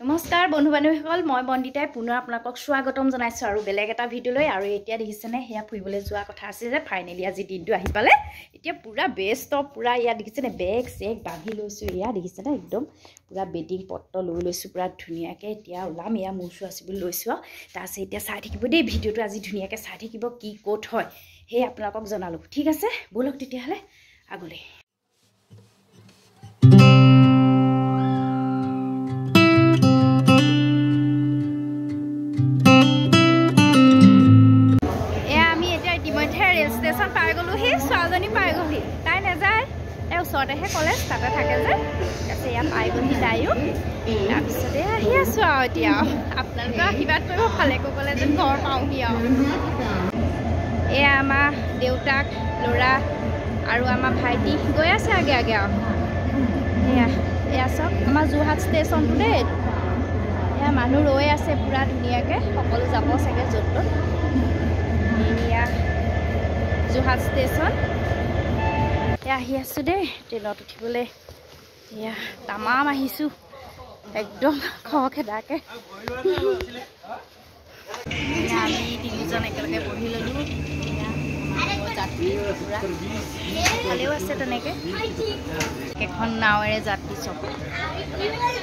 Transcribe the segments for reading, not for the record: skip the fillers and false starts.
নমস্কাৰ বন্ধু বান্ধৱীসকল মই বন্দিতাই পুনৰ আপোনালোকক স্বাগতম জনাইছো আৰু বেলেগ এটা ভিডিঅ'লৈ আৰু এতিয়া দেখিছেনে হেয়া ফুৰিবলৈ যোৱা কথা আছিল যে ফাইনেলি আজি দিনটো আহি পালে এতিয়া পুৰা বেষ্ট পুৰা ইয়া দেখিছেনে বেগ চেক বান্ধি লৈছো ইয়া দেখিছেনে একদম পুৰা বেডিং পত্ৰ লৈ লৈছো পুৰা ধুনীয়াকৈ এতিয়া ওলাম ইয়া মুছু আছিব লৈছো তাৰপিছত এতিয়া চাই থাকিব দেই ভিডিঅ'টো আজি ধুনীয়াকৈ চাই থাকিব কি ক'ত হয় সেই আপোনালোকক জনালো ঠিক আছে বলক তেতিয়াহ'লে আগলৈ ৰেল ষ্টেচন পাই গ'লো সেই ছোৱালীজনী পাই গ'লহি তাই নাযায় এই ওচৰতেহে কলেজ তাতে থাকে যে আছে ইয়াত পাই গ'লহি তাইও তাৰপিছতে আহি আছোঁ আৰু এতিয়া আপোনালোকে আশীৰ্বাদ কৰিব ভালে ক'বলৈ যেন ঘৰ পাওঁহি আৰু এয়া আমাৰ দেউতাক ল'ৰা আৰু আমাৰ ভাইটি গৈ আছে আগে আগে আৰু এয়া চাওক আমাৰ যোৰহাট ষ্টেচনটো দেই এয়া মানুহ ৰৈ আছে পূৰা ধুনীয়াকৈ সকলো যাব চাগে য'ত ত'ত এয়া যোৰহাট ষ্টেচন এয়া আহি আছোঁ দেই ট্ৰেইনত উঠিবলৈ এয়া তামাম আহিছোঁ একদম খৰখেদাকৈ আমি তিনিজন একেলগে বহি ল'লোঁ যাত্ৰী পূৰা ভালেও আছে তেনেকৈ কেইখন নাৱেৰে যাত্ৰী চব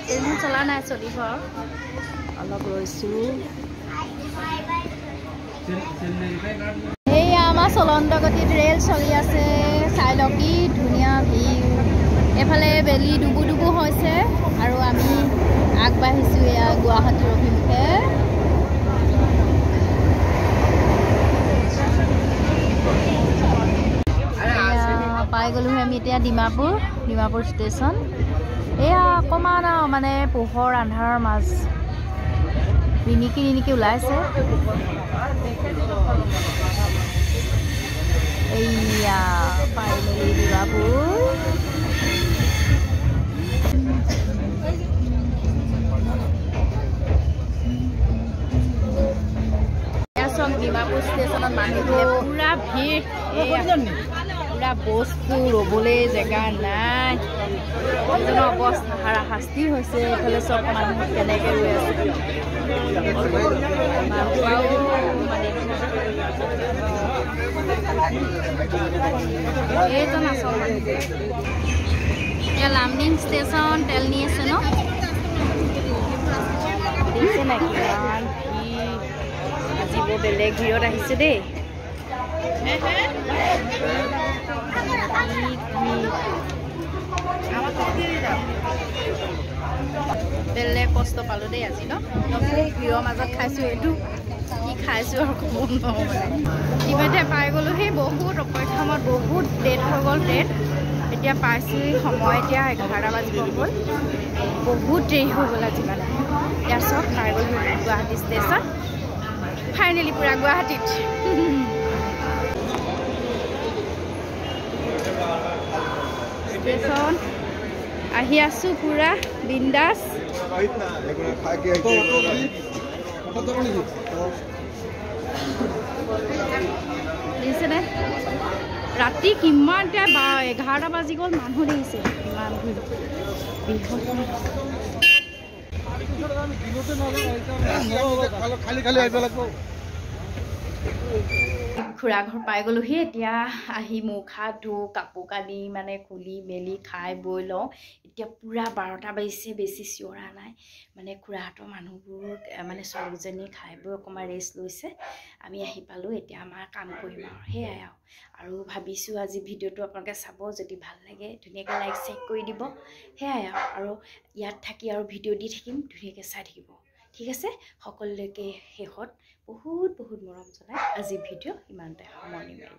ট্ৰেইনখন চলা নাই চলিব অলপ ৰৈছোঁ আমাৰ চলন্ত গতিত ৰেল চলি আছে চাই লওক কি ধুনীয়া ভিউ এফালে বেলি ডুবু ডুবু হৈছে আৰু আমি আগবাঢ়িছোঁ এয়া গুৱাহাটীৰ অভিমুখে পাই গ'লোহি আমি এতিয়া ডিমাপুৰ ষ্টেচন এয়া অকণমান আৰু মানে পোহৰ আন্ধাৰৰ মাজ ৰিণিকি ওলাইছে এইয়া ফাইনেলি ডিমাপুৰ ডিমাপুৰ ষ্টেচনত মানুহবোৰে পুৰা ভিৰ পুৰা বস্তু ৰ'বলৈ জেগা নাই অৱস্থা হাৰাশাস্তি হৈছে এইফালে চব মানুহ কেনেকৈ ৰৈ আছে এইজন আচল এতিয়া লামডিং ষ্টেচন তেল নি আছে ন দেখিছে নাই কিমান ভিৰ আজি বৰ বেলেগ ভিৰত আহিছে দেই বেলেগ কষ্ট পালোঁ দেই আজি ন ভিৰৰ মাজত খাইছোঁ এইটো কি খাইছোঁ আৰু ক'ব নোৱাৰোঁ মানে ইতিমধ্যে পাই গ'লোঁ সেই বহুত অপেক্ষামত বহুত লেট হৈ গ'ল ট্ৰেইন এতিয়া পাইছোঁ সময় এতিয়া 11টা বাজিব হ'ল বহুত দেৰি হৈ গ'ল আজি মানে এতিয়া চব পাই গ'লোঁ গুৱাহাটী ষ্টেচন ফাইনেলি পূৰা গুৱাহাটীত ষ্টেচন আহি আছোঁ পূৰা বিন্দাছ দেখিছেনে ৰাতি কিমান এতিয়া 11টা বাজি গ'ল মানুহ দেখিছে কিমান খুৰা ঘৰ পাই গ'লোহি এতিয়া আহি মুখ হাত ধুওঁ কাপোৰ কানি মানে খুলি মেলি খাই বৈ লওঁ এতিয়া পূৰা 12টা বাজিছে বেছি চিঞৰা নাই মানে খুৰাহঁতৰ মানুহবোৰ মানে ছোৱালীজনী খাই বৈ অকণমান ৰেষ্ট লৈছে আমি আহি পালোঁ এতিয়া আমাৰ কাম কৰিম আৰু সেয়াই আৰু ভাবিছোঁ আজি ভিডিঅ'টো আপোনালোকে চাব যদি ভাল লাগে ধুনীয়াকৈ লাইক চেক কৰি দিব সেয়াই আৰু ইয়াত থাকি আৰু ভিডিঅ' দি থাকিম ধুনীয়াকৈ চাই থাকিব ঠিক আছে সকলোলৈকে শেষত বহুত মৰম জনাই আজি ভিডিঅ' ইমানতে সামৰণি মাৰিম